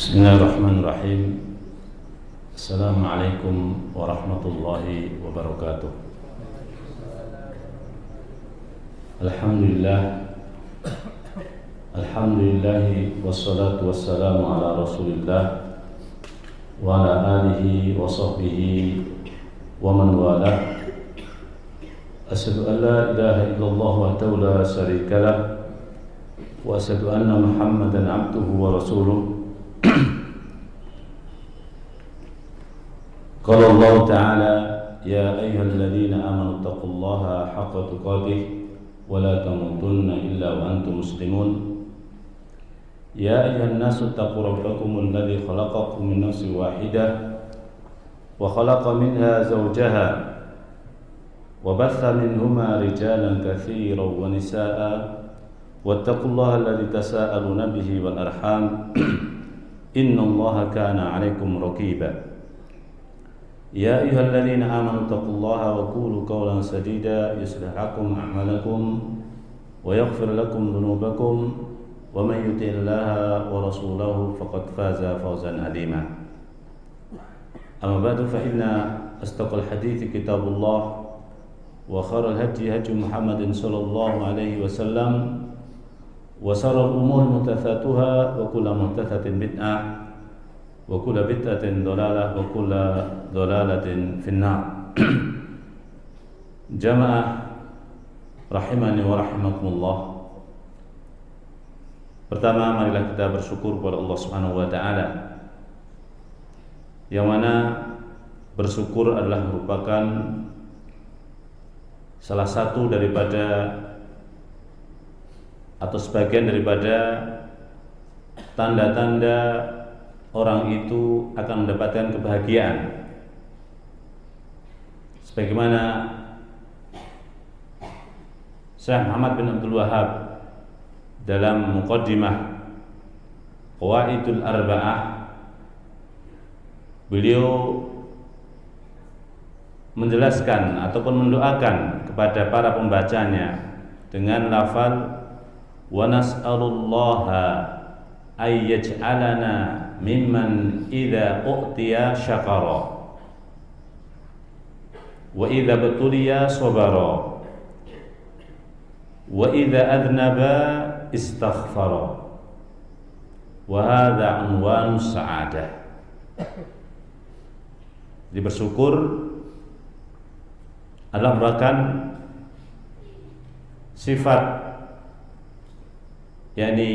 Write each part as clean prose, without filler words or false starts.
Bismillahirrahmanirrahim. Assalamualaikum warahmatullahi wabarakatuh. Alhamdulillahi wassalatu wassalamu ala rasulillah wa ala alihi wa sahbihi wa man walah. Asyhadu an la ilaha illallah wahdahu la syarika lah wa asyhadu anna Muhammadan abduhu wa rasuluh. Qala Allah Ta'ala ya ayyuhalladzina amanu taqullaha haqqa tuqatih wa la tamutunna illa wa antum muslimun. Ya ayyuhan nasu taqu rabbakumul ladzi khalaqakum min nafsin wahidah wa khalaqa minha zawjaha wa batha minhuma rijalan katsiran wa nisaa'a wattaqullaha alladzi tasaaluna bihi wal arham innallaha kana 'alaikum raqiba. Ya ayyuhalladzina amanu taqullaha wa qulu qawlan sadida yuslih lakum a'malakum wa yaghfir lakum dhunubakum wa man yuti'illaha wa rasulahu faqad faza fawzan 'azima. Amma ba'du fa inna asdaqal hadithi kitabullah wa khairal hadyi hadyu Muhammadin sallallahu alaihi wasallam wa sharral umuri muhdatsatuha wa kullu muhdatsatin bid'ah wa kullu bid'atin dhalalah wa kullu dhalalatin finnar. Jamaah rahimani wa rahimakumullah. Pertama, marilah kita bersyukur kepada Allah Subhanahu wa taala, yang mana bersyukur adalah merupakan salah satu daripada atau sebagian daripada tanda-tanda orang itu akan mendapatkan kebahagiaan. Sebagaimana Syekh Muhammad bin Abdul Wahhab dalam muqaddimah Qawaidul Arba'ah, beliau menjelaskan ataupun mendoakan kepada para pembacanya dengan lafal wa nas'alullaha ay yaj'alana mimman idza u'tiya syakara wa idza batuliya sabara wa idza adnaba istaghfara wa hadza unwanus sa'adah. Jadi bersyukur adalah merupakan sifat, yakni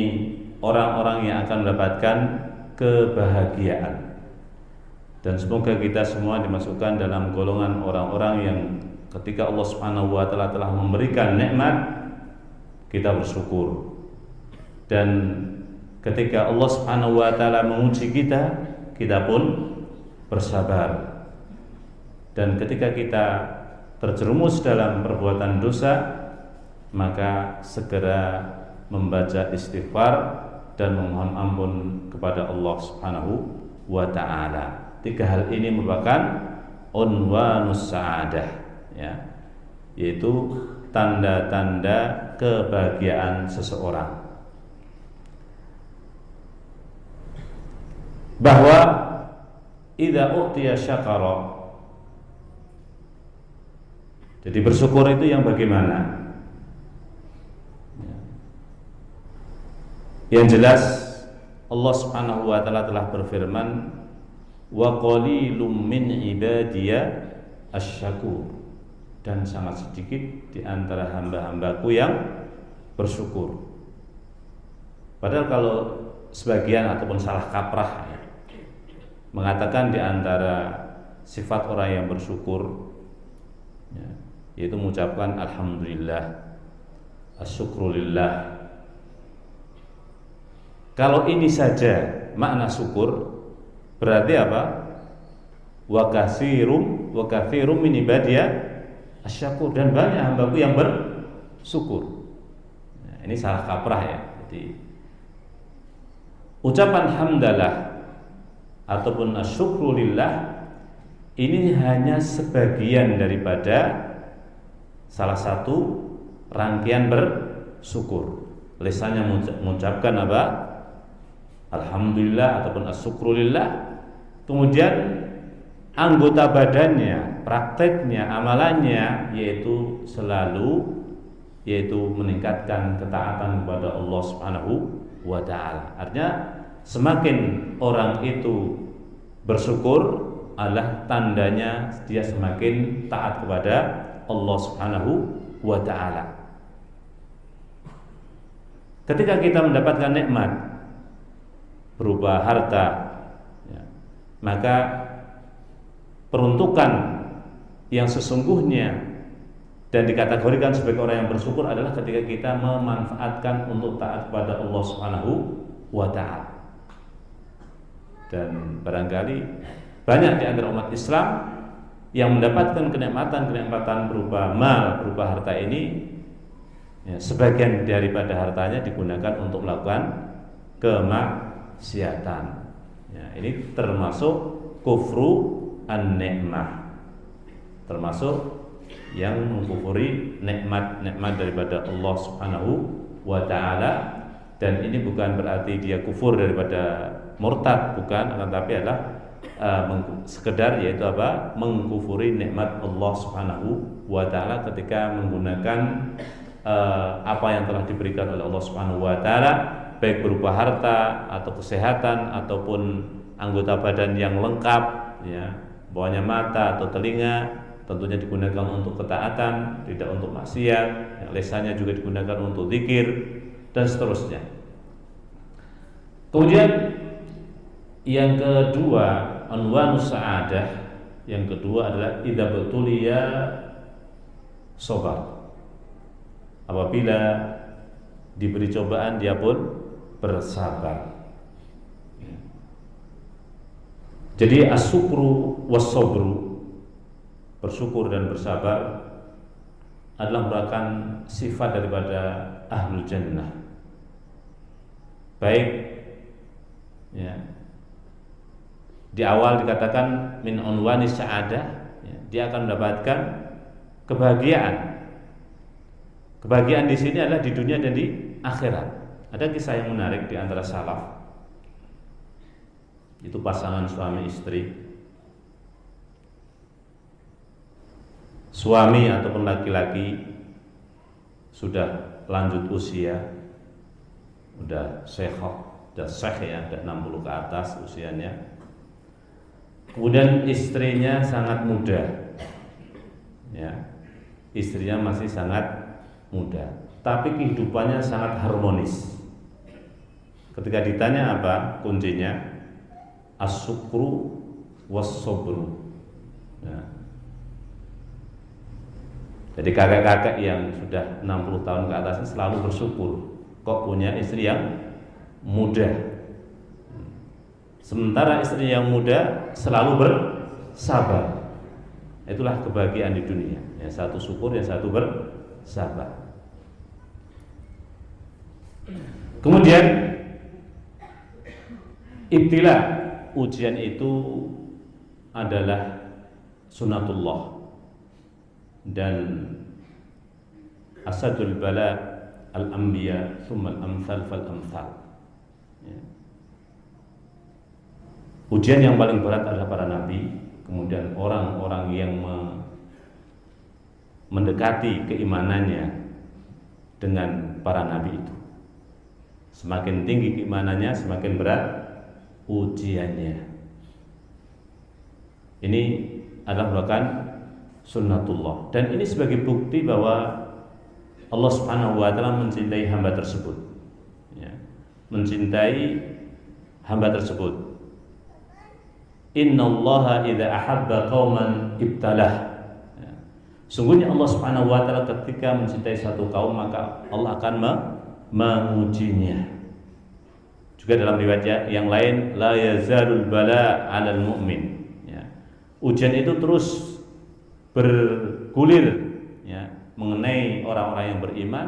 orang-orang yang akan mendapatkan kebahagiaan. Dan semoga kita semua dimasukkan dalam golongan orang-orang yang ketika Allah Subhanahu wa taala telah memberikan nikmat, kita bersyukur. Dan ketika Allah Subhanahu wa taala menguji kita, kita pun bersabar. Dan ketika kita terjerumus dalam perbuatan dosa, maka segera membaca istighfar dan memohon ampun kepada Allah Subhanahu wa taala. Tiga hal ini merupakan unwanus sa'adah, ya, yaitu tanda-tanda kebahagiaan seseorang. Bahwa idza u'tiya syakara, jadi bersyukur itu yang bagaimana? Yang jelas Allah Subhanahu wa taala telah berfirman, wa qalilum min ibadiya asyakur, dan sangat sedikit di antara hamba-hambaku yang bersyukur. Padahal kalau sebagian ataupun salah kaprah ya, mengatakan di antara sifat orang yang bersyukur ya, yaitu mengucapkan alhamdulillah, asyukrulillah. Kalau ini saja makna syukur, berarti apa? Wa katsirum min ibadiya asyakur, dan banyak hambaku yang bersyukur. Nah, ini salah kaprah ya. Jadi ucapan hamdalah ataupun asyukrulillah ini hanya sebagian daripada salah satu rangkaian bersyukur. Lisannya mengucapkan apa? alhamdulillah ataupun asyukrulillah. Kemudian anggota badannya, prakteknya, amalannya yaitu meningkatkan ketaatan kepada Allah Subhanahu wa taala. Artinya semakin orang itu bersyukur adalah tandanya dia semakin taat kepada Allah Subhanahu wa taala. Ketika kita mendapatkan nikmat berupa harta, ya, maka peruntukan yang sesungguhnya dan dikategorikan sebagai orang yang bersyukur adalah ketika kita memanfaatkan untuk taat kepada Allah Subhanahu wa taala. Dan barangkali banyak di antara umat Islam yang mendapatkan kenikmatan berupa mal, berupa harta ini, ya, sebagian daripada hartanya digunakan untuk melakukan kemaksiatan. Ya, ini termasuk kufru an-ni'mah, termasuk yang mengkufuri nikmat-nikmat daripada Allah Subhanahu wa taala. Dan ini bukan berarti dia kufur daripada murtad, bukan, akan tapi adalah sekedar yaitu apa? Mengkufuri nikmat Allah Subhanahu wa taala ketika menggunakan apa yang telah diberikan oleh Allah Subhanahu wa taala, baik berupa harta atau kesehatan ataupun anggota badan yang lengkap, ya, bawahnya mata atau telinga, tentunya digunakan untuk ketaatan, tidak untuk maksiat, ya, lisannya juga digunakan untuk zikir dan seterusnya. Kemudian yang kedua, anwanus sa'adah, yang kedua adalah idza betuliya sabar. Apabila diberi cobaan dia pun bersabar. Jadi asyukru was-sabru, bersyukur dan bersabar adalah merupakan sifat daripada ahlul jannah. Baik, ya, di awal dikatakan min unwani sa'adah, ya, dia akan mendapatkan kebahagiaan. Kebahagiaan di sini adalah di dunia dan di akhirat. Ada kisah yang menarik di antara salaf. Itu pasangan suami istri. Suami ataupun laki-laki sudah lanjut usia, udah syekh ya, udah 60 ke atas usianya. Kemudian istrinya sangat muda, ya, istrinya masih sangat muda, tapi kehidupannya sangat harmonis. Ketika ditanya apa kuncinya, asyukru was-sabru. Ya. Jadi kakek-kakek yang sudah 60 tahun ke atas selalu bersyukur kok punya istri yang muda. Sementara istri yang muda selalu bersabar. Itulah kebahagiaan di dunia. Yang satu syukur, yang satu bersabar. Kemudian ibtila, ujian itu adalah sunatullah dan asadul bala al-anbiya thumma al-amthal fal-amthal. Ya. Ujian yang paling berat adalah para nabi, kemudian orang-orang yang mendekati keimanannya dengan para nabi itu. Semakin tinggi keimanannya, semakin berat ujiannya. Ini adalah merupakan sunnatullah, dan ini sebagai bukti bahwa Allah Subhanahu wa taala mencintai hamba tersebut, ya, mencintai hamba tersebut. Innallaha idza ahabba qauman ibtalah. Ya. Sungguhnya Allah Subhanahu wa taala ketika mencintai satu kaum maka Allah akan mengujinya. Juga dalam riwayat yang lain, la yazalul bala 'alal mu'min. Ya. Ujian itu terus bergulir, ya, mengenai orang-orang yang beriman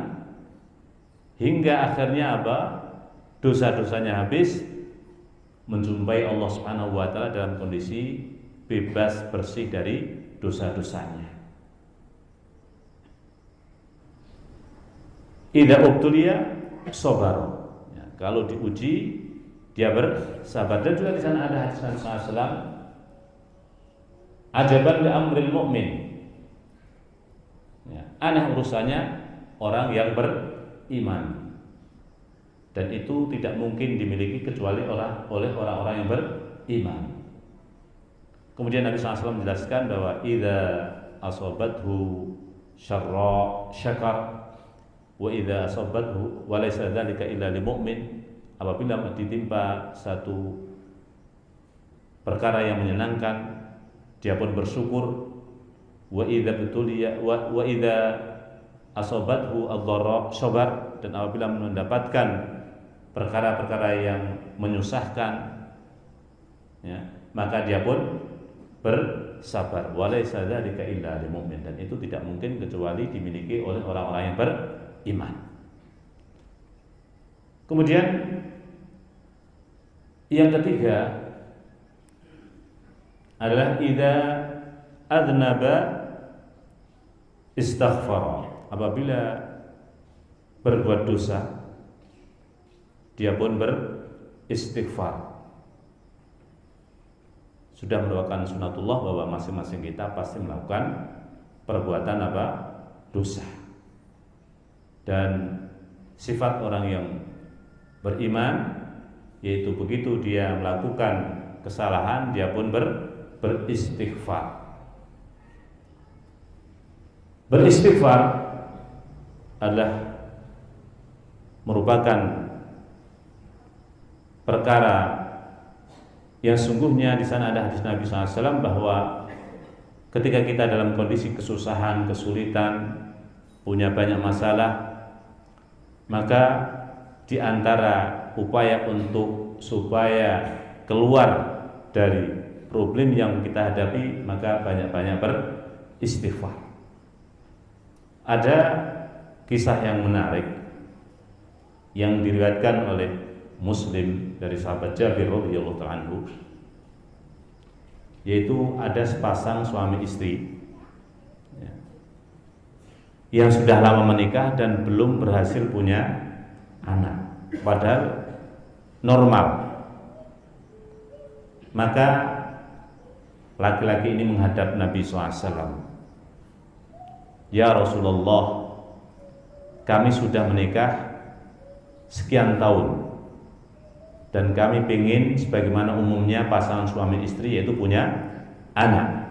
hingga akhirnya apa? Dosa-dosanya habis, menjumpai Allah Subhanahu wa taala dalam kondisi bebas bersih dari dosa-dosanya. Idza ubtuliya sabar. Ya, kalau diuji dia bersabar. Dan juga di sana ada hadis Nabi SAW, ajaban li amril mu'min, ya, aneh urusannya orang yang beriman, dan itu tidak mungkin dimiliki kecuali oleh orang-orang yang beriman. Kemudian Nabi SAW menjelaskan bahwa idza asabathu syarra syakar wa idza asabathu wa laysa dzalika illa lil mu'min, apabila ditimpa satu perkara yang menyenangkan dia pun bersyukur, wa idza betuliya wa idza asabathu ad-dharra sabar, dan apabila mendapatkan perkara-perkara yang menyusahkan, ya, maka dia pun bersabar. Walaysa dzalika illa lil mu'min, dan itu tidak mungkin kecuali dimiliki oleh orang-orang yang beriman. Kemudian yang ketiga adalah idza adnaba istaghfara, apabila berbuat dosa dia pun beristighfar. Sudah merupakan sunatullah bahwa masing-masing kita pasti melakukan perbuatan apa? Dosa. Dan sifat orang yang beriman yaitu begitu dia melakukan kesalahan dia pun beristighfar. Beristighfar adalah merupakan perkara yang sungguhnya di sana ada hadis Nabi SAW bahwa ketika kita dalam kondisi kesusahan, kesulitan, punya banyak masalah, maka di antara upaya untuk supaya keluar dari problem yang kita hadapi, maka banyak-banyak beristighfar. Ada kisah yang menarik yang diriwayatkan oleh Muslim dari sahabat Jabir radhiyallahu anhu, yaitu ada sepasang suami istri yang sudah lama menikah dan belum berhasil punya anak, padahal normal. Maka laki-laki ini menghadap Nabi SAW, ya Rasulullah, kami sudah menikah sekian tahun dan kami ingin sebagaimana umumnya pasangan suami istri, yaitu punya anak.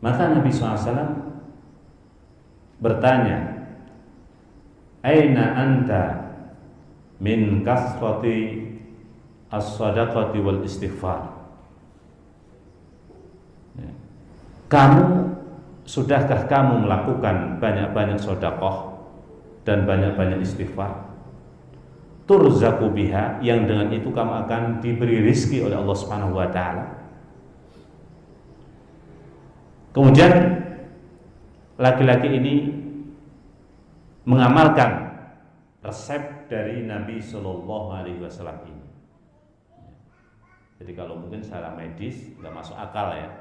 Maka Nabi SAW bertanya, aina anta min kasrati as-sadaqati wal istighfar. Sudahkah kamu melakukan banyak-banyak sedekah dan banyak-banyak istighfar? Turzaku biha, yang dengan itu kamu akan diberi rizki oleh Allah Subhanahu wa taala. Kemudian laki-laki ini mengamalkan resep dari Nabi Shallallahu Alaihi Wasallam ini. Jadi kalau mungkin secara medis nggak masuk akal ya,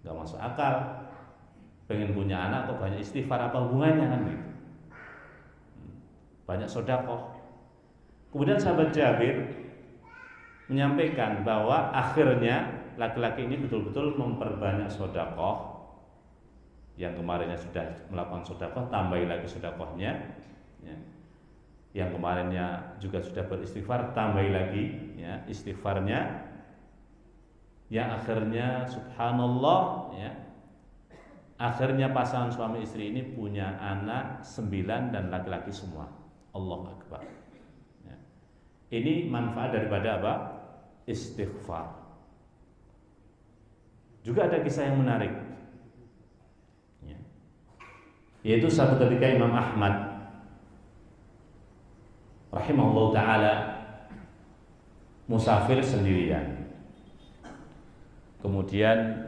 nggak masuk akal. Pengen punya anak atau banyak istighfar, apa hubungannya kan gitu? Banyak sedekah. Kemudian sahabat Jabir menyampaikan bahwa akhirnya laki-laki ini betul-betul memperbanyak sedekah. Yang kemarinnya sudah melakukan sedekah, tambahi lagi sedekahnya. Ya. Yang kemarinnya juga sudah beristighfar, tambahi lagi ya, istighfarnya. Yang akhirnya subhanallah ya, akhirnya pasangan suami istri ini punya anak 9 dan laki-laki semua. Allahu Akbar. Ya. Ini manfaat daripada apa? Istighfar. Juga ada kisah yang menarik, ya. Yaitu satu ketika Imam Ahmad rahimahullah ta'ala musafir sendirian, kemudian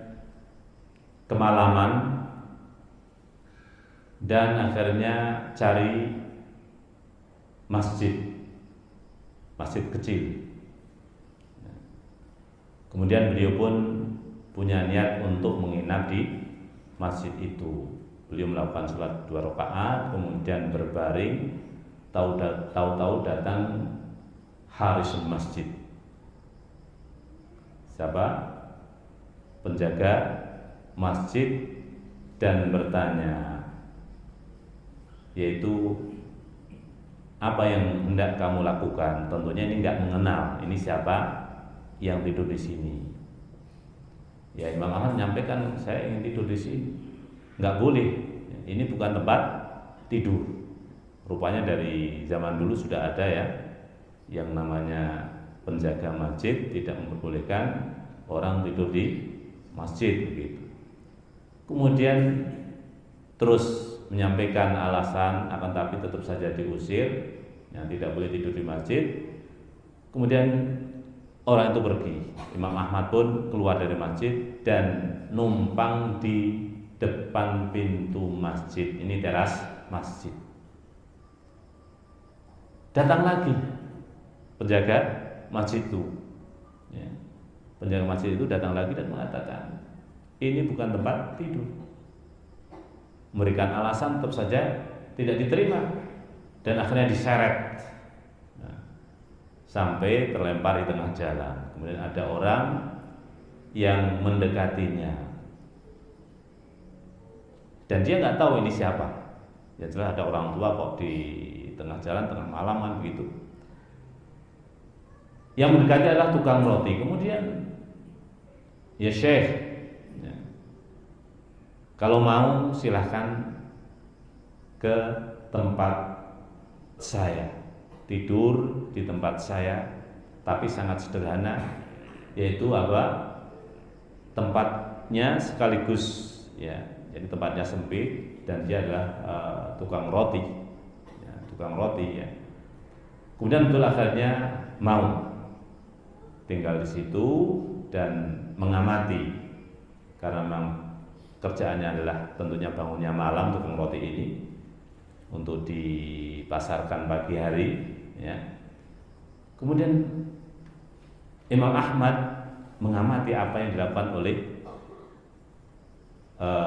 kemalaman, dan akhirnya cari masjid kecil. Kemudian beliau pun punya niat untuk menginap di masjid itu. Beliau melakukan sholat 2 rakaat, kemudian berbaring. Tahu-tahu datang harisul masjid. Siapa? Penjaga masjid, dan bertanya, yaitu apa yang hendak kamu lakukan? Tentunya ini enggak mengenal ini siapa yang tidur di sini. Ya, Imam Ahmad menyampaikan, saya ingin tidur di sini. Enggak boleh. Ini bukan tempat tidur. Rupanya dari zaman dulu sudah ada ya, yang namanya penjaga masjid tidak memperbolehkan orang tidur di masjid begitu. Kemudian terus menyampaikan alasan, akan tapi tetap saja diusir, yang tidak boleh tidur di masjid. Kemudian orang itu pergi. Imam Ahmad pun keluar dari masjid dan numpang di depan pintu masjid. Ini teras masjid. Datang lagi penjaga masjid itu. Ya. Penjaga masjid itu datang lagi dan mengatakan, ini bukan tempat tidur. Memberikan alasan tetap saja tidak diterima dan akhirnya diseret. Nah, sampai terlempar di tengah jalan. Kemudian ada orang yang mendekatinya dan dia nggak tahu ini siapa. Ya jelas ada orang tua kok di tengah jalan, tengah malam kan begitu. Yang mendekati adalah tukang roti. Kemudian, ya Syekh, ya, kalau mau silahkan ke tempat saya, tidur di tempat saya, tapi sangat sederhana, yaitu apa? Tempatnya sekaligus, ya, jadi tempatnya sempit dan dia adalah tukang roti, ya, tukang roti, ya. Kemudian betul akhirnya mau tinggal di situ dan mengamati, karena memang kerjaannya adalah tentunya bangunnya malam tukang roti ini untuk dipasarkan pagi hari, ya. Kemudian Imam Ahmad mengamati apa yang dilakukan oleh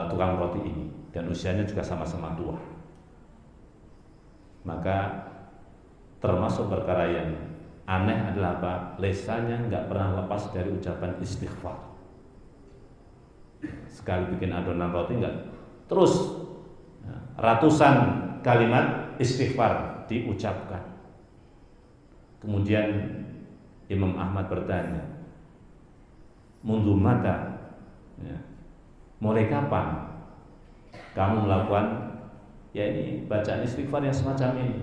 tukang roti ini, dan usianya juga sama-sama tua. Maka termasuk perkara yang aneh adalah apa? Lesannya nggak pernah lepas dari ucapan istighfar. Sekali bikin adonan roti nggak, terus ratusan kalimat istighfar diucapkan. Kemudian Imam Ahmad bertanya, mundu mata, ya, mulai kapan kamu melakukan ya ini bacaan istighfar yang semacam ini?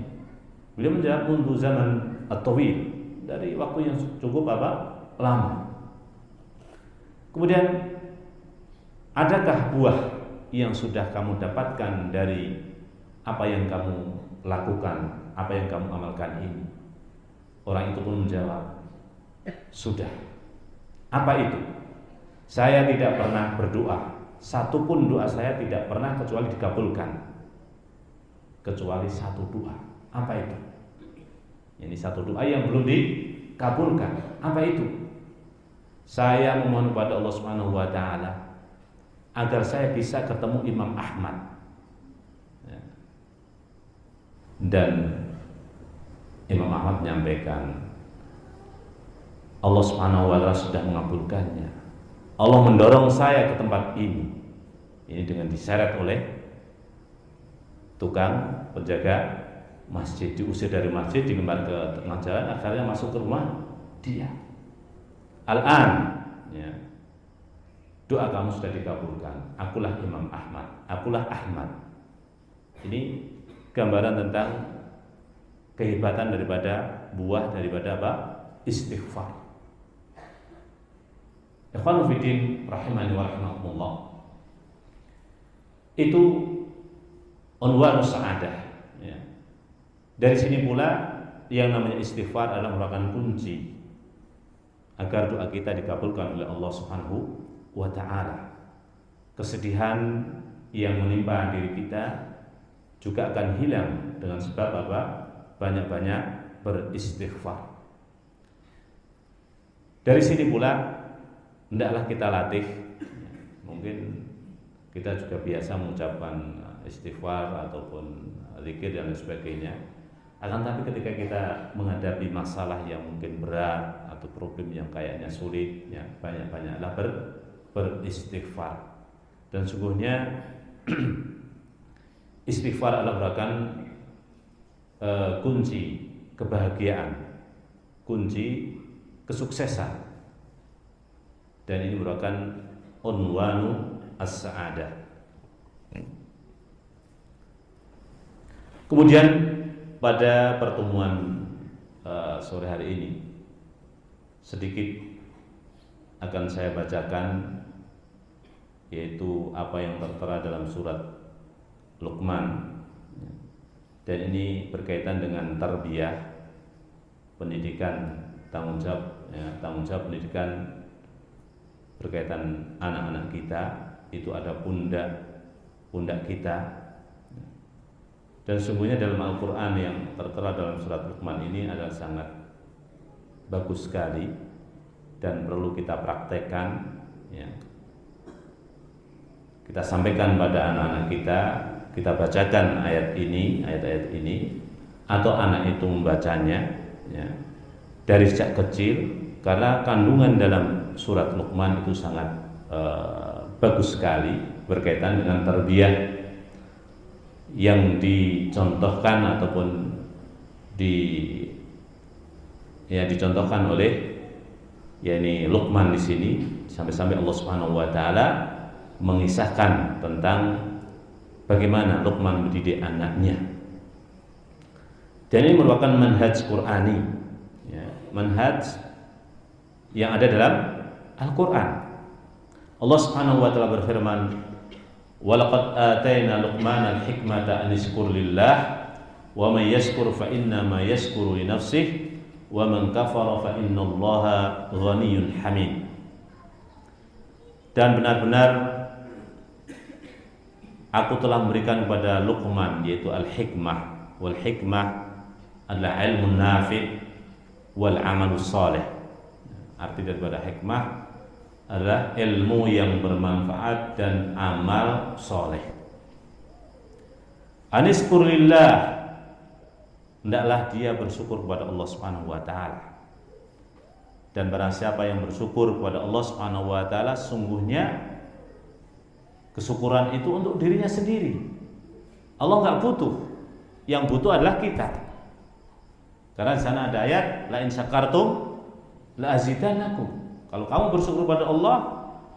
Beliau menjawab, mundu zaman at-tawil, dari waktu yang cukup lama. Kemudian, adakah buah yang sudah kamu dapatkan dari apa yang kamu lakukan, apa yang kamu amalkan ini? Orang itu pun menjawab, sudah. Apa itu? Saya tidak pernah berdoa, satupun doa saya tidak pernah kecuali dikabulkan, kecuali satu doa. Apa itu? Ini satu doa yang belum dikabulkan. Apa itu? Saya memohon kepada Allah Subhanahu wa taala agar saya bisa ketemu Imam Ahmad. Dan Imam Ahmad menyampaikan, Allah Subhanahu wa taala sudah mengabulkannya. Allah mendorong saya ke tempat ini. Ini dengan diseret oleh tukang penjaga masjid, diusir dari masjid, dilempar ke tengah jalan, akhirnya masuk ke rumah dia. Al-an, ya, doa kamu sudah dikabulkan. Akulah Imam Ahmad, akulah Ahmad. Ini gambaran tentang kehebatan daripada buah daripada apa? Istighfar. Ikhwanu fiddin rahimani wa rahimakumullah. Itu unwanus sa'adah, ya. Dari sini pula yang namanya istighfar adalah merupakan kunci agar doa kita dikabulkan oleh Allah Subhanahu wa taala. Kesedihan yang menimpa diri kita juga akan hilang dengan sebab apa? Banyak-banyak beristighfar. Dari sini pula hendaklah kita latih. Mungkin kita juga biasa mengucapkan istighfar ataupun zikir dan sebagainya. Akan tapi ketika kita menghadapi masalah yang mungkin berat atau problem yang kayaknya sulit, ya banyak-banyaklah beristighfar. Dan sungguhnya istighfar adalah merupakan kunci kebahagiaan, kunci kesuksesan, dan ini merupakan unwanu as-sa'adah. Kemudian pada pertemuan sore hari ini sedikit akan saya bacakan, yaitu apa yang tertera dalam surat Luqman, dan ini berkaitan dengan tarbiyah, pendidikan, tanggung jawab pendidikan berkaitan anak-anak kita. Itu ada pundak kita. Dan sungguhnya dalam Al-Quran yang tertera dalam surat Luqman ini adalah sangat bagus sekali dan perlu kita praktekkan, ya. Kita sampaikan pada anak-anak kita bacakan ayat-ayat ini, atau anak itu membacanya, ya, dari sejak kecil, karena kandungan dalam surat Luqman itu sangat bagus sekali berkaitan dengan tarbiyah yang dicontohkan ataupun dicontohkan oleh yakni Luqman di sini, sampai-sampai Allah Subhanahu wa taala mengisahkan tentang bagaimana Luqman mendidik anaknya. Dan ini merupakan manhaj Qur'ani, ya, manhaj yang ada dalam Al-Qur'an. Allah Subhanahu wa taala berfirman, "Walaqad atayna Luqmana al-hikmata an yashkur lillah wa man yashkur fa inna ma yashkuru li nafsihi wa man kafara fa innallaha ghaniyyun hamid." Dan benar-benar aku telah memberikan kepada Luqman, yaitu al-hikmah. Wal hikmah adalah ilmu nafi' wal amalu salih. Arti daripada hikmah adalah ilmu yang bermanfaat dan amal soleh. Aniskurillah, hendaklah dia bersyukur kepada Allah Subhanahu wa taala. Dan barang siapa yang bersyukur kepada Allah Subhanahu wa taala, sungguhnya kesyukuran itu untuk dirinya sendiri. Allah enggak butuh. Yang butuh adalah kita. Karena di sana ada ayat, la in syakartum la azidannakum. Kalau kamu bersyukur pada Allah,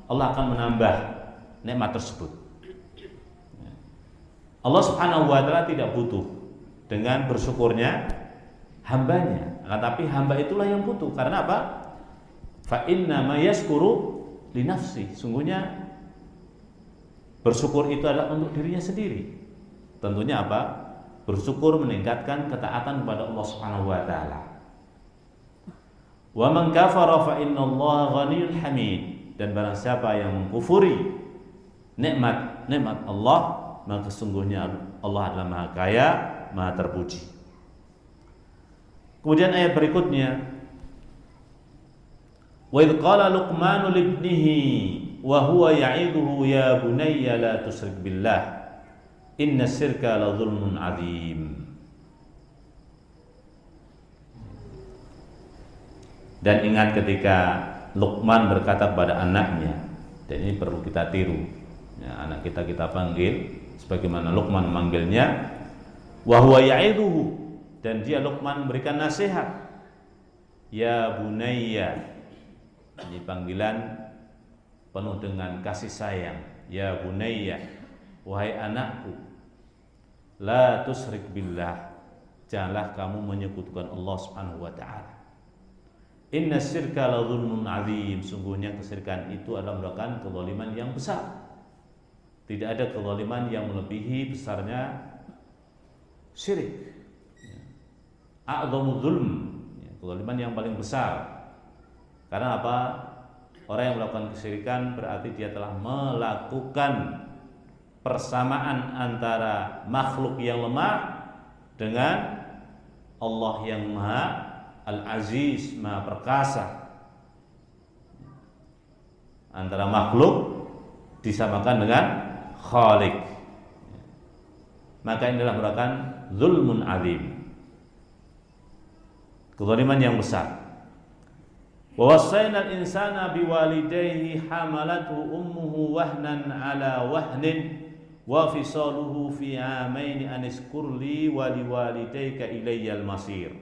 Allah akan menambah nikmat tersebut. Allah Subhanahu wa taala tidak butuh dengan bersyukurnya hambanya, tetapi hamba itulah yang butuh. Karena apa? Fa inna ma yashkuru li nafsi. Sungguhnya bersyukur itu adalah untuk dirinya sendiri. Tentunya apa? Bersyukur meningkatkan ketaatan kepada Allah Subhanahu wa taala. Wa man kafara fa innallaha ghaniyyun hamid. Dan barang siapa yang mengkufuri nikmat Allah, maka sesungguhnya Allah adalah Maha Kaya, Maha Terpuji. Kemudian ayat berikutnya, wa idz qala Luqmanu libnihi wa huwa ya'idhuhu ya bunayya la tusyrik billah inna syirka la dzulmun 'adzim. Dan ingat ketika Luqman berkata kepada anaknya, dan ini perlu kita tiru, ya, anak kita panggil sebagaimana Luqman memanggilnya, wa huwa ya'idhuhu, dan dia Luqman memberikan nasihat, ya bunayya, ini panggilan penuh dengan kasih sayang, ya bunayya, wahai anakku, la tusyrik billah, janganlah kamu menyekutukan Allah Subhanahu wa taala. Inna syirka la dzulmun 'adzim, sungguhnya kesyirikan itu adalah merupakan kezaliman yang besar. Tidak ada kezaliman yang melebihi besarnya syirik. A'dhamu dzulm, kezaliman yang paling besar. Karena apa? Orang yang melakukan kesyirikan berarti dia telah melakukan persamaan antara makhluk yang lemah dengan Allah yang Maha Al-Aziz, Maha Perkasa. Antara makhluk disamakan dengan Khalik. Maka inilah merupakan zulmun azim. kezaliman yang besar. Wa wassaynal insana biwalidayhi hamalathu ummuhu wahnan ala wahnin wa fisaluhu fi amaini an ishkur li wa liwalidayka ilayyal masir.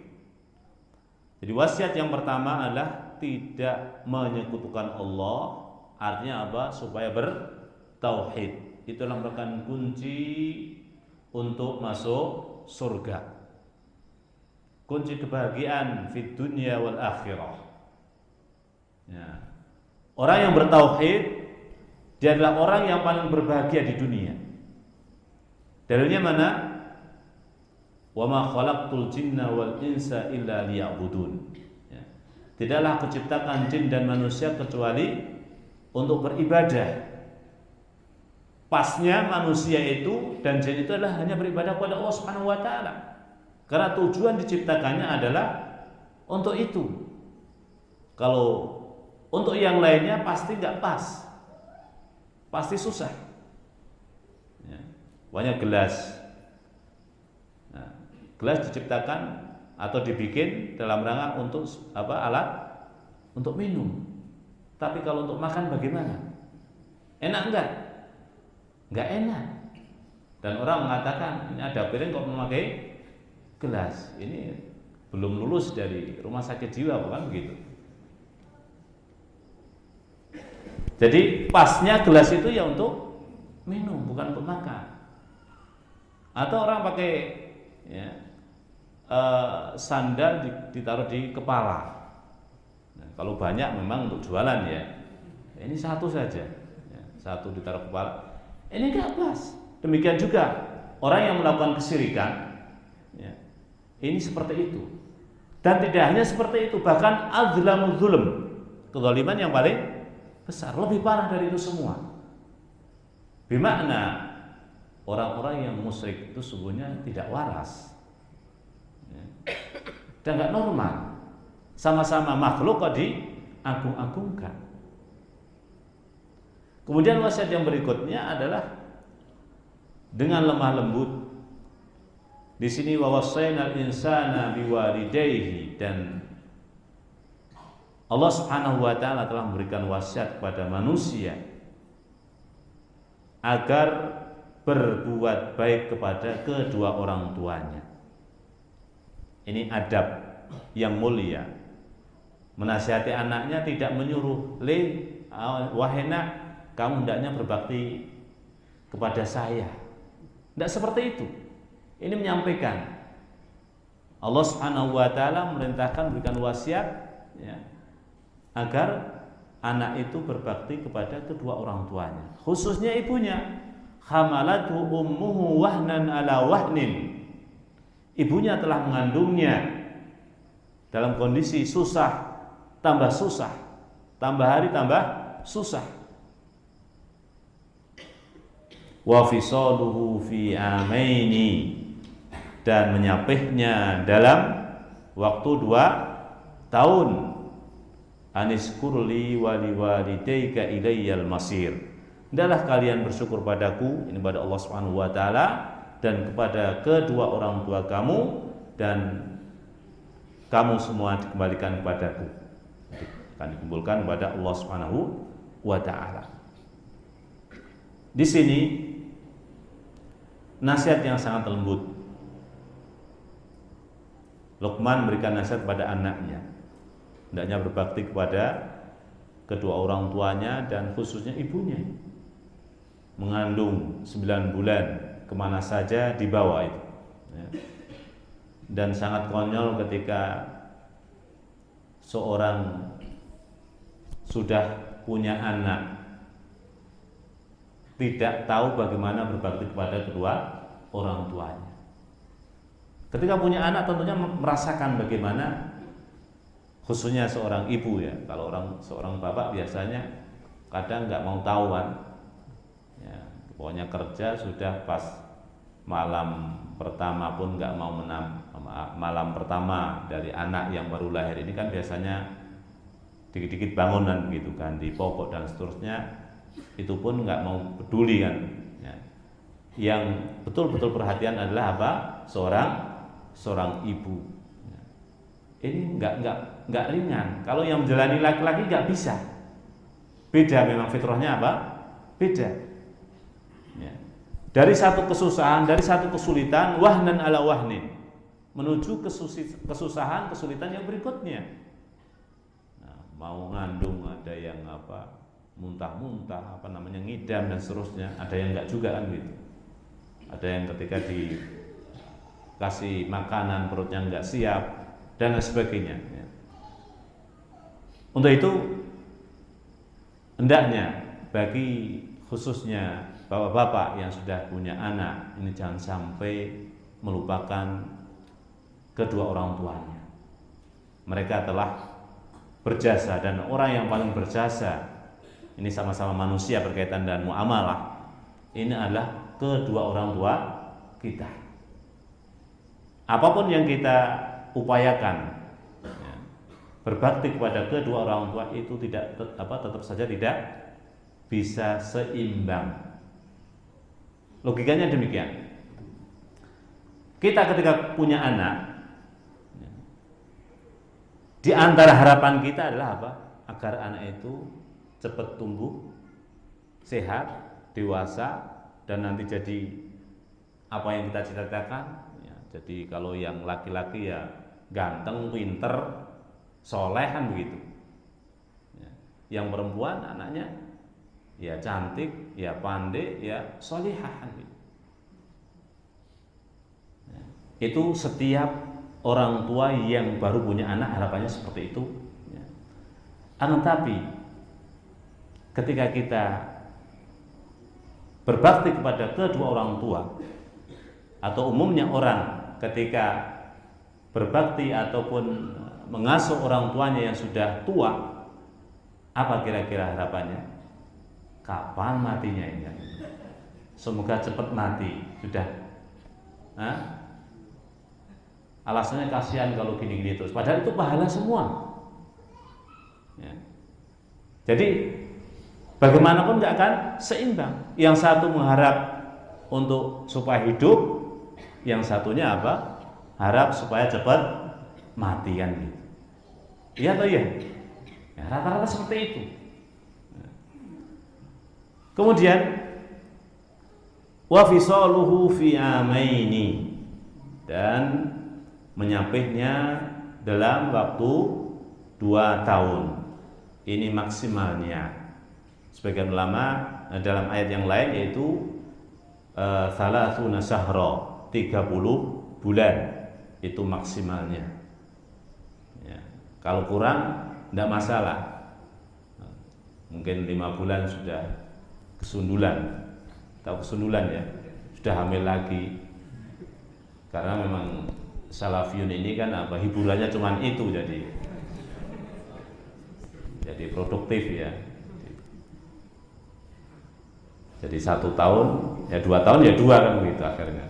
Jadi wasiat yang pertama adalah tidak menyekutukan Allah. Artinya apa? Supaya bertauhid. Itulah merupakan kunci untuk masuk surga. Kunci kebahagiaan fid dunya wal akhirah. Ya. Orang yang bertauhid dia adalah orang yang paling berbahagia di dunia. Dalilnya mana? Wa ma khalaqtul jinna wal insa illa liya'budun. Ya. Tidaklah aku ciptakan jin dan manusia kecuali untuk beribadah. Pasnya manusia itu dan jin itu adalah hanya beribadah kepada Allah Subhanahu wa taala. Karena tujuan diciptakannya adalah untuk itu. Kalau untuk yang lainnya pasti nggak pas, pasti susah. Ya. Banyak gelas. Nah, gelas diciptakan atau dibikin dalam rangka untuk apa? Alat untuk minum. Tapi kalau untuk makan bagaimana? Enak enggak? Enggak enak. Dan orang mengatakan ini ada piring kok memakai gelas. Ini belum lulus dari rumah sakit jiwa, bukan begitu? Jadi pasnya gelas itu ya untuk minum, bukan untuk makan. Atau orang pakai ya, sandal ditaruh di kepala. Nah, kalau banyak memang untuk jualan ya. Ini satu saja, ya, satu ditaruh kepala. Ini enggak pas. Demikian juga orang yang melakukan kesyirikan, ya, ini seperti itu. Dan tidak hanya seperti itu, bahkan adzlamul zulm, kezaliman yang paling besar, lebih parah dari itu semua. Bermakna orang-orang yang musyrik itu sebenarnya tidak waras, ya, dan nggak normal. Sama-sama makhluk kok diagung-agungkan. Kemudian wasiat yang berikutnya adalah dengan lemah lembut. Di sini wa wassaynal insana biwalidayhi, dan Allah Subhanahu wa taala telah memberikan wasiat kepada manusia agar berbuat baik kepada kedua orang tuanya. Ini adab yang mulia. Menasihati anaknya tidak menyuruh, wahai nak, kamu hendaknya berbakti kepada saya. Tidak seperti itu. Ini menyampaikan Allah Subhanahu wa taala memerintahkan berikan wasiat, ya, agar anak itu berbakti kepada kedua orang tuanya, khususnya ibunya. Hamalathu ummuhu wahnan ala wahnin. Ibunya telah mengandungnya dalam kondisi susah tambah susah, tambah hari tambah susah. Wa fisaluhu fi amaini, dan menyapihnya dalam waktu 2 tahun. Aniskurli wali walidayka ilayyal masir. Hendaklah kalian bersyukur padaku, ini kepada Allah Subhanahu wa taala, dan kepada kedua orang tua kamu, dan kamu semua dikembalikan kepadaku. Akan dikumpulkan kepada Allah Subhanahu wa taala. Di sini nasihat yang sangat lembut. Luqman memberikan nasihat kepada anaknya, hendaknya berbakti kepada kedua orang tuanya dan khususnya ibunya. Mengandung 9 bulan, kemana saja dibawa itu, ya. Dan sangat konyol ketika seorang sudah punya anak tidak tahu bagaimana berbakti kepada kedua orang tuanya. Ketika punya anak tentunya merasakan bagaimana, khususnya seorang ibu, ya. Kalau seorang bapak biasanya kadang nggak mau tahuan, ya, pokoknya kerja sudah, pas malam pertama pun nggak mau malam pertama dari anak yang baru lahir ini kan biasanya dikit-dikit bangunan gitu kan, dipopok dan seterusnya, itu pun nggak mau peduli kan, ya. Yang betul-betul perhatian adalah apa? Seorang ibu, ya. Ini nggak ringan. Kalau yang menjalani laki-laki nggak bisa. Beda memang fitrahnya apa? Beda. Ya. Dari satu kesusahan, dari satu kesulitan, wahnan ala wahnin, menuju kesusahan, kesulitan yang berikutnya. Nah, mau ngandung ada yang muntah-muntah, ngidam dan seterusnya. Ada yang enggak juga kan gitu. Ada yang ketika dikasih makanan perutnya enggak siap dan lain sebagainya. Ya. Untuk itu hendaknya bagi khususnya bapak-bapak yang sudah punya anak ini jangan sampai melupakan kedua orang tuanya. Mereka telah berjasa dan orang yang paling berjasa ini sama-sama manusia berkaitan dengan muamalah. Ini adalah kedua orang tua kita. Apapun yang kita upayakan, ya, berbakti kepada kedua orang tua itu tetap saja tidak bisa seimbang. Logikanya demikian. Kita ketika punya anak, ya, di antara harapan kita adalah apa? Agar anak itu cepat tumbuh, sehat, dewasa, dan nanti jadi apa yang kita cita-citakan. Ya, jadi kalau yang laki-laki ya ganteng, pinter, solehan begitu. Ya, yang perempuan anaknya ya cantik, ya pandai, ya solehan gitu. Ya, itu setiap orang tua yang baru punya anak harapannya seperti itu. Ya. Akan tapi ketika kita berbakti kepada kedua orang tua, atau umumnya orang ketika berbakti ataupun mengasuh orang tuanya yang sudah tua, apa kira-kira harapannya? Kapan matinya ini? Semoga cepat mati. Sudah. Alasannya kasihan kalau gini-gini terus. Padahal itu pahala semua. Ya. Jadi bagaimanapun nggak akan seimbang. Yang satu mengharap untuk supaya hidup, yang satunya apa? Harap supaya cepat mati kan gitu. Iya atau iya? Ya, rata-rata seperti itu. Kemudian wa fisaluhu fi amaini, dan menyapihnya dalam waktu 2 tahun. Ini maksimalnya. Sebagian ulama dalam ayat yang lain yaitu thalathuna syahra, 30 bulan itu maksimalnya. Ya, kalau kurang tidak masalah. Mungkin 5 bulan sudah kesundulan, tahu kesundulan ya, sudah hamil lagi. Karena memang salafiyun ini kan hiburannya cuma itu, jadi produktif ya. Jadi 1 tahun, ya 2 tahun, ya 2 kan begitu akhirnya.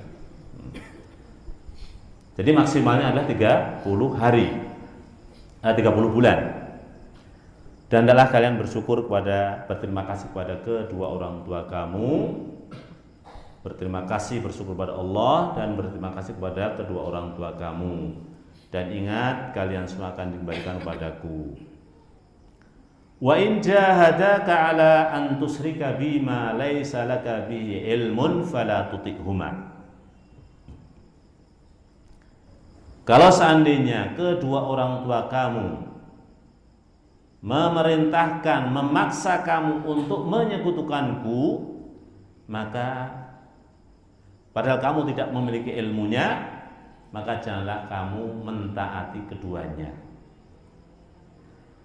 Jadi maksimalnya adalah 30 hari, 30 bulan. Dan hendaklah kalian berterima kasih kepada kedua orang tua kamu, berterima kasih, bersyukur kepada Allah, dan berterima kasih kepada kedua orang tua kamu. Dan ingat, kalian semua akan dikembalikan kepadaku. Wa in jahadaka ala an tusyrika bima laisa laka bihi ilmun fala tuti'huma. Kalau seandainya kedua orang tua kamu memerintahkan, memaksa kamu untuk menyekutukanku, maka padahal kamu tidak memiliki ilmunya, maka janganlah kamu mentaati keduanya.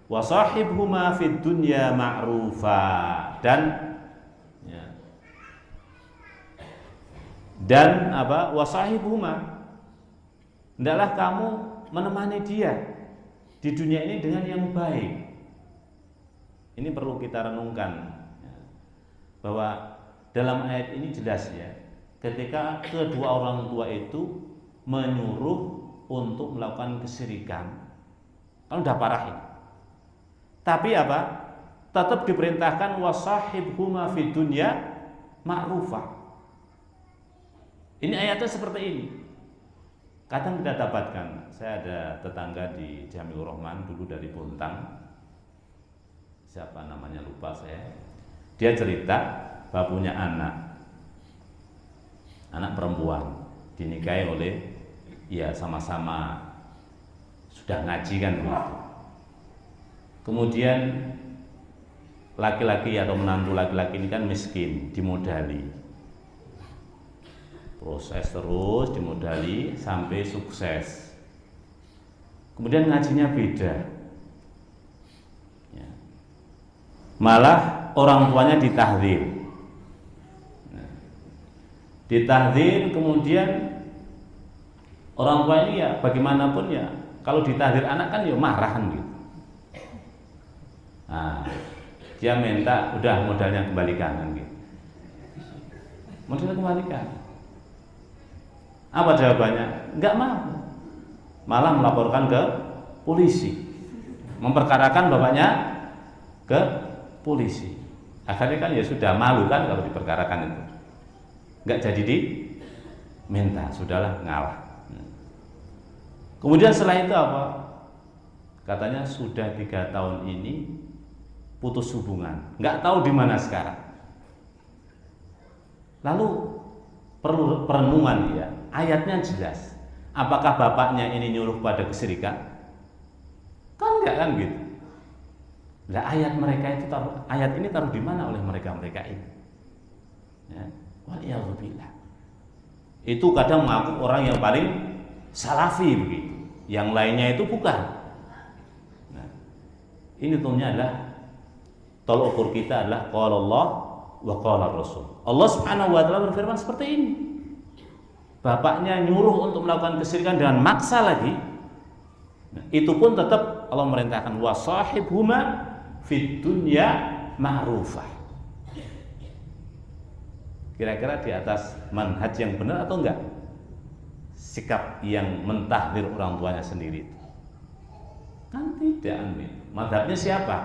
Wa sahibhuma fid dunya ma'rufa, dan wa sahibhuma, hendaklah kamu menemani dia di dunia ini dengan yang baik. Ini perlu kita renungkan bahwa dalam ayat ini jelas ya, ketika kedua orang tua itu menyuruh untuk melakukan kesyirikan, kan udah parah ini. Tapi tetap diperintahkan wasahibhuma fid dunya ma'rufa. Ini ayatnya seperti ini. Kadang kita dapatkan, saya ada tetangga di Jamiur Rahman dulu dari Bontang, siapa namanya lupa saya. Dia cerita bahwa punya anak perempuan, dinikahi oleh, ya sama-sama sudah ngaji kan begitu. Kemudian laki-laki atau menantu laki-laki ini kan miskin, dimodali. Proses terus dimodali sampai sukses. Kemudian ngajinya beda. Ya. Malah orang tuanya ditahdzir. Nah, ditahdzir kemudian orang tua ini ya bagaimanapun ya kalau ditahdzir anak kan ya marah kan gitu. Nah, dia minta udah modalnya kembalikan kan gitu. Modalnya kembalikan. Apa jawabannya? Enggak mau. Malah melaporkan ke polisi. Memperkarakan bapaknya ke polisi. Akhirnya kan ya sudah malu kan kalau diperkarakan itu. Enggak jadi diminta, sudahlah ngalah. Kemudian setelah itu apa? Katanya sudah 3 tahun ini putus hubungan. Enggak tahu di mana sekarang. Lalu perlu perenungan ya. Ayatnya jelas. Apakah bapaknya ini nyuruh pada kesyirikan? Kan enggak kan gitu. Lah ayat ini taruh di mana oleh mereka ini? Ya, waliyadzubillah. Itu kadang mengaku orang yang paling salafi begitu. Yang lainnya itu bukan. Nah, ini tentunya adalah tolak ukur kita adalah qala Allah wa qala Rasul. Allah Subhanahu wa taala berfirman seperti ini. Bapaknya nyuruh untuk melakukan kesyirikan dengan maksa lagi. Nah, itu pun tetap Allah merintahkan wasahibhuma fid dunya ma'rufah. Kira-kira di atas manhaj yang benar atau enggak? Sikap yang mentahdir orang tuanya sendiri itu. Kan tidak, amin. Mazhabnya siapa?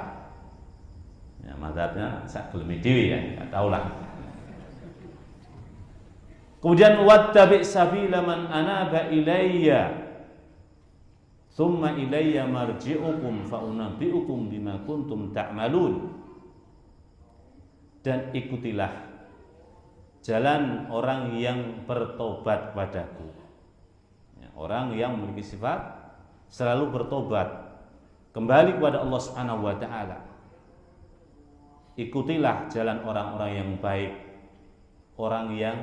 Ya, mazhabnya sak gelemi dhewe ya, enggak tahulah. Kemudian wattabi' sabila man anaba ilayya thumma ilayya marji'ukum fa unabbi'ukum bima kuntum ta'malun. Dan ikutilah jalan orang yang bertobat padaku. Ya, orang yang memiliki sifat selalu bertobat kembali kepada Allah Subhanahu wa taala. Ikutilah jalan orang-orang yang baik, orang yang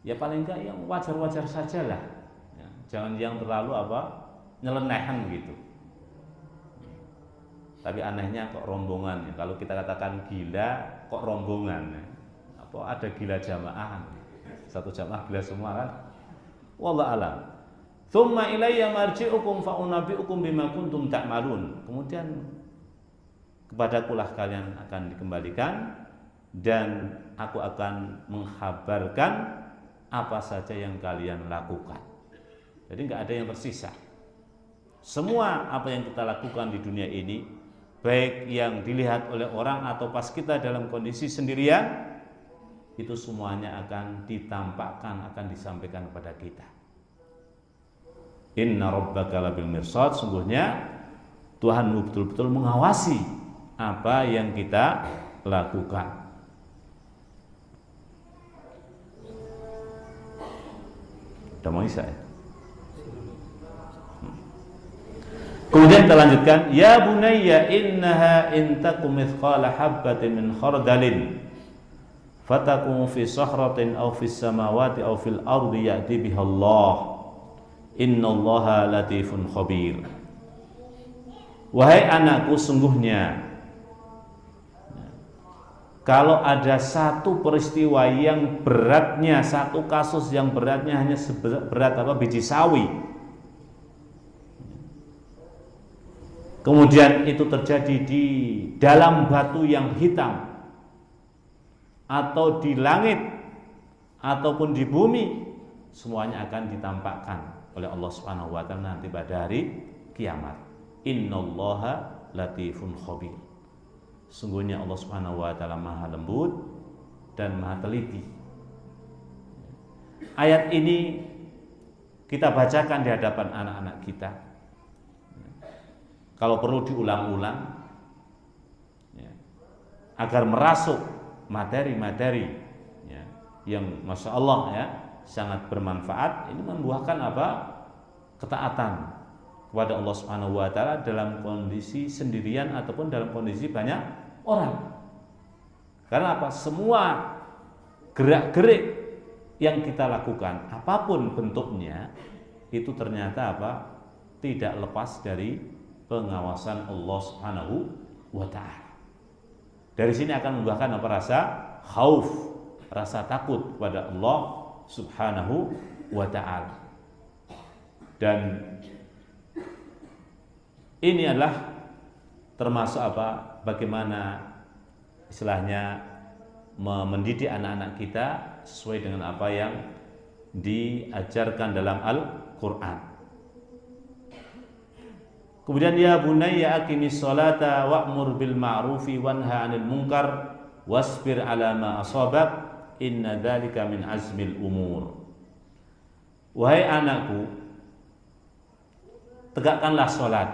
ya paling enggak yang wajar-wajar sajalah. Ya, jangan yang terlalu nyelenehan begitu. Tapi anehnya kok rombongan ya. Kalau kita katakan gila kok rombongan ya. Apa ada gila jamaah? Satu jamaah gila semua kan? Wallahu a'lam. Tsumma ilayya marji'ukum fa unabbi'ukum bima kuntum ta'malun. Kemudian kepadakulah kalian akan dikembalikan dan aku akan menghabarkan apa saja yang kalian lakukan. Jadi enggak ada yang tersisa. Semua apa yang kita lakukan di dunia ini, baik yang dilihat oleh orang atau pas kita dalam kondisi sendirian, itu semuanya akan ditampakkan, akan disampaikan kepada kita. Inna rabbaka labil mirsad, sungguhnya Tuhanmu betul-betul mengawasi apa yang kita lakukan. Udah mau isya ya? Kemudian kita lanjutkan, ya bunayya innaha in takum mithqala habbatin min khardalin fatakum fi sakhratin aw fis samawati aw fil ardi ya'ti biha Allah innallaha latifun khabir. Wahai anakku, sungguhnya kalau ada satu peristiwa yang beratnya, satu kasus yang beratnya hanya seberat biji sawi, kemudian itu terjadi di dalam batu yang hitam atau di langit ataupun di bumi, semuanya akan ditampakkan oleh Allah Subhanahu wa taala nanti pada hari kiamat. Innallaha latifun khabir. Sungguhnya Allah Subhanahu wa taala Maha lembut dan Maha teliti. Ayat ini kita bacakan di hadapan anak-anak kita. Kalau perlu diulang-ulang, ya, agar merasuk materi-materi, ya, yang masya Allah ya sangat bermanfaat. Ini membuahkan apa? Ketaatan kepada Allah Subhanahu wa taala dalam kondisi sendirian ataupun dalam kondisi banyak orang. Karena apa? Semua gerak-gerik yang kita lakukan, apapun bentuknya, itu ternyata apa? Tidak lepas dari pengawasan Allah Subhanahu wa taala. Dari sini akan membuahkan apa? Rasa khauf, rasa takut kepada Allah Subhanahu wa taala. Dan ini adalah termasuk apa? Bagaimana istilahnya mendidik anak-anak kita sesuai dengan apa yang diajarkan dalam Al-Qur'an. Kemudian ya bunayya aqimis sholata wa'mur bil ma'rufi wanha 'anil munkar wasbir 'ala ma asabak inna dzalika min azmil umur. Wahai anakku, tegakkanlah sholat.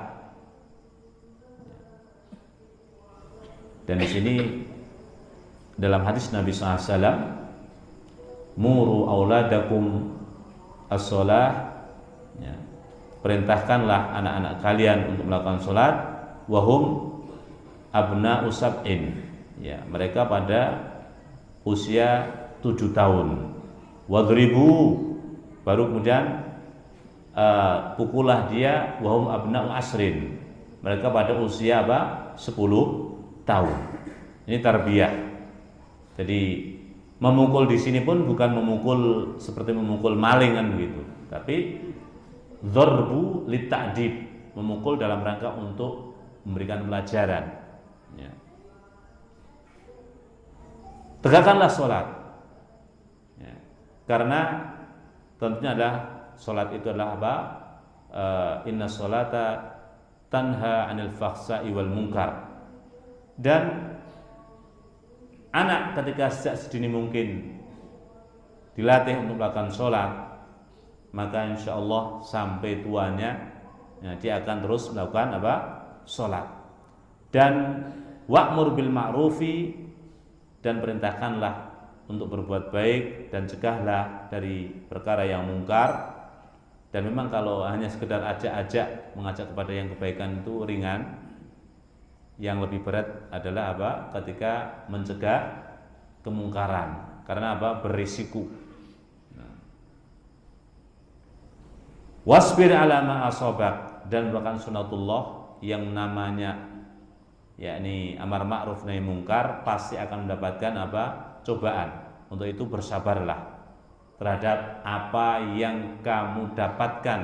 Dan di sini dalam hadis Nabi SAW, muru auladakum as-sholah, ya, perintahkanlah anak-anak kalian untuk melakukan sholat, wahum abna'u sab'in, ya, mereka pada usia 7 tahun, wadribu, baru kemudian pukullah dia, wahum abna'u asrin, mereka pada usia apa? 10 tahun. Ini tarbiyah. Jadi memukul di sini pun bukan memukul seperti memukul maling kan begitu, tapi dzarbu litta'dib, memukul dalam rangka untuk memberikan pelajaran. Ya. Tegakkanlah sholat. Ya. Karena tentunya adalah sholat itu adalah apa? Inna sholata tanha 'anil fahsya'i wal munkar. Dan anak ketika sejak sedini mungkin dilatih untuk melakukan sholat, maka insya Allah sampai tuanya, ya, dia akan terus melakukan apa? Sholat. Dan wa'mur bil ma'rufi, dan perintahkanlah untuk berbuat baik dan cegahlah dari perkara yang mungkar. Dan memang kalau hanya sekedar ajak-ajak, mengajak kepada yang kebaikan itu ringan. Yang lebih berat adalah apa? Ketika mencegah kemungkaran. Karena apa? Berisiko. Nah. Wasbir 'ala ma asabak, dan merupakan sunatullah yang namanya yakni amar ma'ruf nahi mungkar pasti akan mendapatkan apa? Cobaan. Untuk itu bersabarlah terhadap apa yang kamu dapatkan.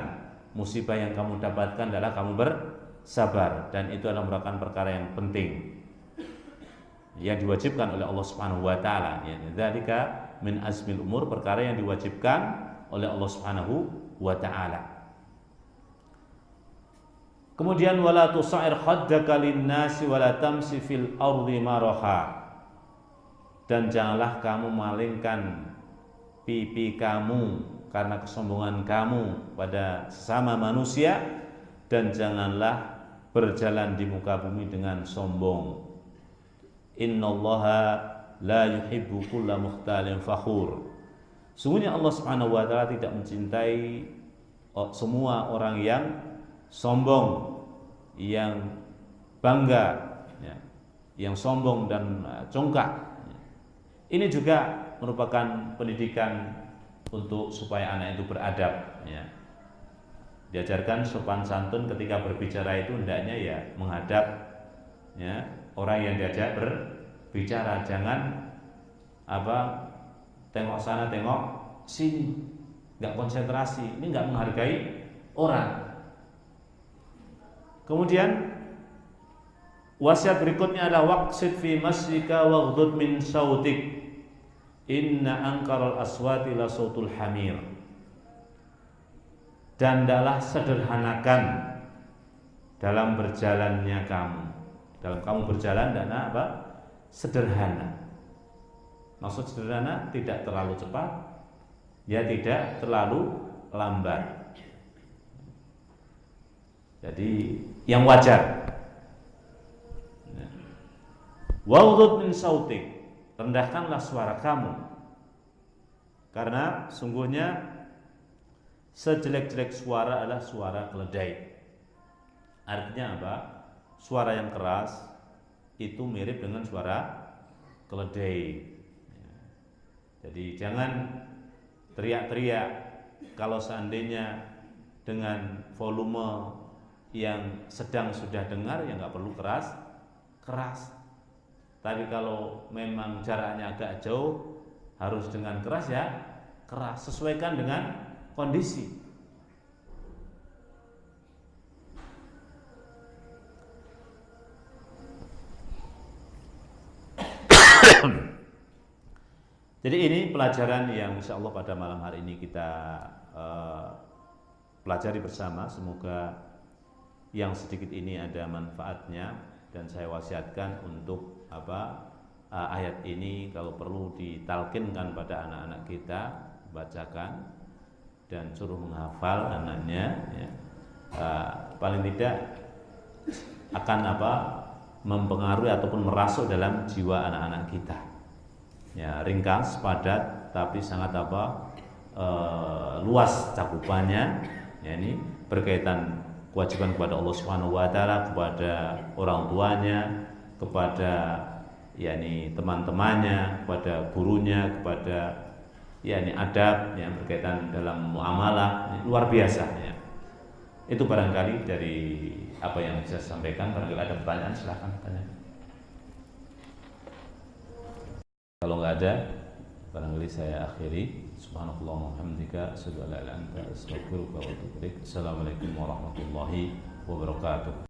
Musibah yang kamu dapatkan adalah kamu bersabar, dan itu adalah merupakan perkara yang penting yang diwajibkan oleh Allah Subhanahu wa taala. Ya, dzalika min azmil umur, perkara yang diwajibkan oleh Allah Subhanahu wa taala. Kemudian wala tusair khaddaka lin-nasi wala tamsi fil ardi maraha, dan janganlah kamu malingkan pipi kamu karena kesombongan kamu pada sesama manusia, dan janganlah berjalan di muka bumi dengan sombong. Innallaha la yuhibbu kulla mukhtalin fakhur. Sungguhnya Allah Subhanahu wa taala tidak mencintai semua orang yang sombong, yang bangga, ya, yang sombong dan congkak. Ini juga merupakan pendidikan untuk supaya anak itu beradab, ya. Diajarkan sopan santun ketika berbicara itu hendaknya ya menghadap, ya, orang yang diajak berbicara, jangan apa tengok sana tengok sini, nggak konsentrasi, ini nggak menghargai orang. Kemudian wasiat berikutnya adalah waqsid fi masjika waghdud min sautik inna ankaral aswati la sautul hamir. Dan hendaklah sederhanakan dalam berjalannya kamu. Dalam kamu berjalan hendaknya apa? Sederhana. Maksud sederhana tidak terlalu cepat, ya tidak terlalu lambat. Jadi yang wajar. Waghdud min sautik, rendahkanlah suara kamu, karena sungguhnya sejelek-jelek suara adalah suara keledai. Artinya apa? Suara yang keras itu mirip dengan suara keledai. Jadi jangan teriak-teriak. Kalau seandainya dengan volume yang sedang sudah dengar, ya nggak perlu keras. Tapi kalau memang jaraknya agak jauh, harus dengan keras, ya keras. Sesuaikan dengan kondisi. Jadi ini pelajaran yang insya Allah pada malam hari ini kita pelajari bersama. Semoga yang sedikit ini ada manfaatnya, dan saya wasiatkan untuk ayat ini kalau perlu ditalkinkan pada anak-anak kita, bacakan dan suruh menghafal anaknya, ya. Paling tidak akan mempengaruhi ataupun merasuk dalam jiwa anak-anak kita. Ya, ringkas, padat, tapi sangat luas cakupannya. Ya, ini berkaitan kewajiban kepada Allah Subhanahu wa taala, kepada orang tuanya, kepada teman-temannya, kepada gurunya, kepada adab yang berkaitan dalam muamalah. Luar biasa, ya. Itu barangkali dari apa yang bisa saya sampaikan. Barangkali ada pertanyaan, silahkan tanya. Kalau nggak ada, barangkali saya akhiri. Subhanallah wa bihamdika, asyhadu an la ilaha illa anta, astaghfiruka wa atubu ilaik. Assalamualaikum warahmatullahi wabarakatuh.